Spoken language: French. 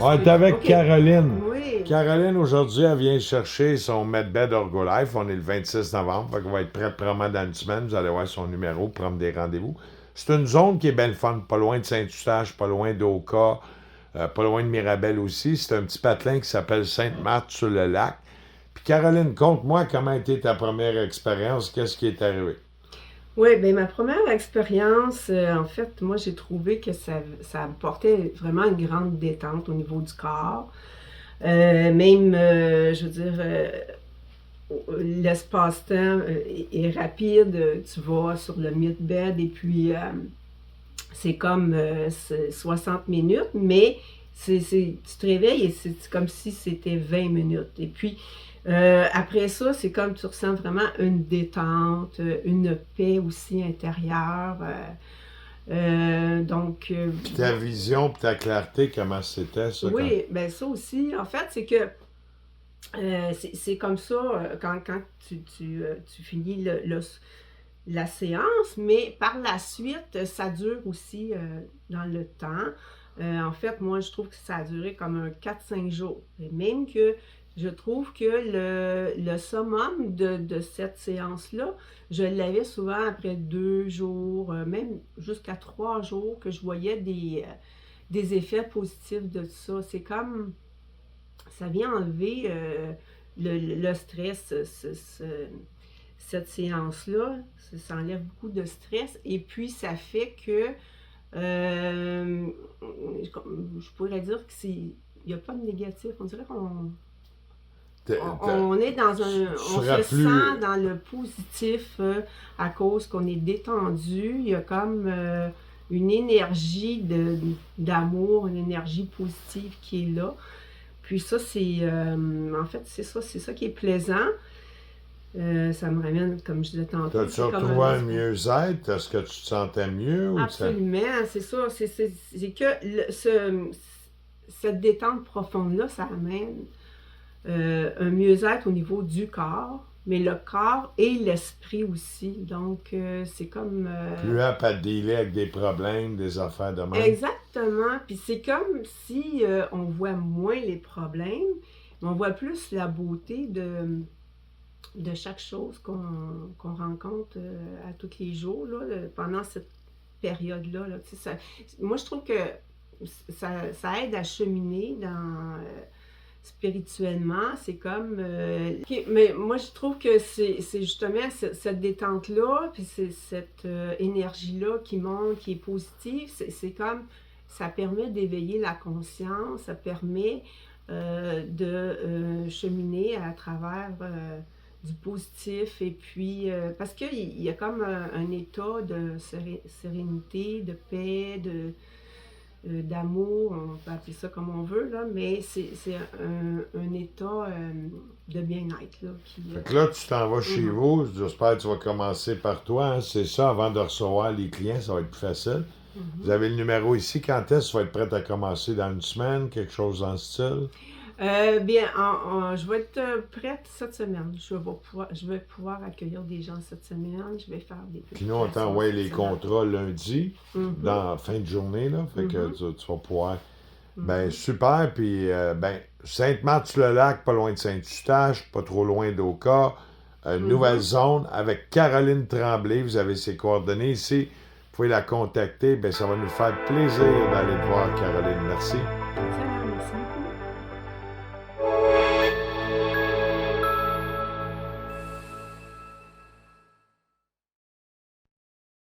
On est avec OK. Caroline. Oui. Caroline, aujourd'hui, elle vient chercher son Medbed Orgolife. On est le 26 novembre. Fait qu'on va être prête probablement dans une semaine. Vous allez voir son numéro, prendre des rendez-vous. C'est une zone qui est belle fun. Pas loin de Saint-Eustache, pas loin d'Oka, pas loin de Mirabel aussi. C'est un petit patelin qui s'appelle Sainte-Marthe-sur-le-Lac. Puis Caroline, conte-moi comment a été ta première expérience. Qu'est-ce qui est arrivé? Oui, bien, ma première expérience, en fait, moi, j'ai trouvé que ça apportait vraiment une grande détente au niveau du corps. Même, je veux dire, l'espace-temps est rapide. Tu vas sur le mid-bed et puis c'est comme 60 minutes, mais tu te réveilles et c'est comme si c'était 20 minutes. Et puis, après ça, c'est comme tu ressens vraiment une détente, une paix aussi intérieure. Donc, Puis ta vision, puis ta clarté, comment c'était ça quand... oui, ben ça aussi, en fait, c'est que c'est comme ça quand tu finis la séance, mais par la suite, ça dure aussi dans le temps. En fait, moi, je trouve que ça a duré comme un 4-5 jours. Et même que je trouve que le summum de cette séance-là, je l'avais souvent après 2 jours, même jusqu'à 3 jours, que je voyais des effets positifs de ça. C'est comme, ça vient enlever le stress, cette séance-là, ça enlève beaucoup de stress et puis ça fait que je pourrais dire que il n'y a pas de négatif. On dirait on est dans Tu on seras se plus... sent dans le positif à cause qu'on est détendu. Il y a comme une énergie d'amour, une énergie positive qui est là. Puis ça, en fait, c'est ça qui est plaisant. Ça me ramène, comme je disais tantôt, T'as-tu c'est comme retrouvé un un espèce. mieux-être? Est-ce que tu te sentais mieux ou ça... Absolument, c'est ça. C'est que cette détente profonde-là, ça amène un mieux-être au niveau du corps, mais le corps et l'esprit aussi. Donc, c'est comme... Plus apte à dealer avec des problèmes, des affaires de même? exactement. Puis c'est comme si on voit moins les problèmes, mais on voit plus la beauté de chaque chose qu'on rencontre à tous les jours là, pendant cette période-là. Là. Moi, je trouve que ça aide à cheminer spirituellement. C'est comme... mais moi, je trouve que c'est justement cette détente-là, puis c'est cette énergie-là qui monte, qui est positive. C'est comme... Ça permet d'éveiller la conscience, ça permet de cheminer à travers du positif et puis parce qu'il y a comme un état de sérénité, de paix, d'amour, on peut appeler ça comme on veut, là, mais c'est un état de bien-être là, qui... Fait que là, tu t'en vas chez Mhm, vous. J'espère que tu vas commencer par toi. Hein. C'est ça, avant de recevoir les clients, ça va être plus facile. Vous mhm. avez le numéro ici. Quand est-ce que tu vas être prête à commencer? Dans une semaine? Quelque chose dans ce style? Bien, je vais être prête cette semaine. Je vais pouvoir accueillir des gens cette semaine. Je vais faire des Puis nous, on publications t'envoie cette les semaine. contrats lundi, Mhm, dans la fin de journée, là. Fait que mhm, tu vas pouvoir... Ben, mhm, super. Puis, ben, Sainte-Marthe-sur-le-Lac, pas loin de Saint-Eustache, pas trop loin d'Oka. Nouvelle mhm. zone avec Caroline Tremblay. Vous avez ses coordonnées ici. Vous pouvez la contacter. Ben, ça va nous faire plaisir d'aller te voir, Caroline. Merci. Excellent, merci beaucoup.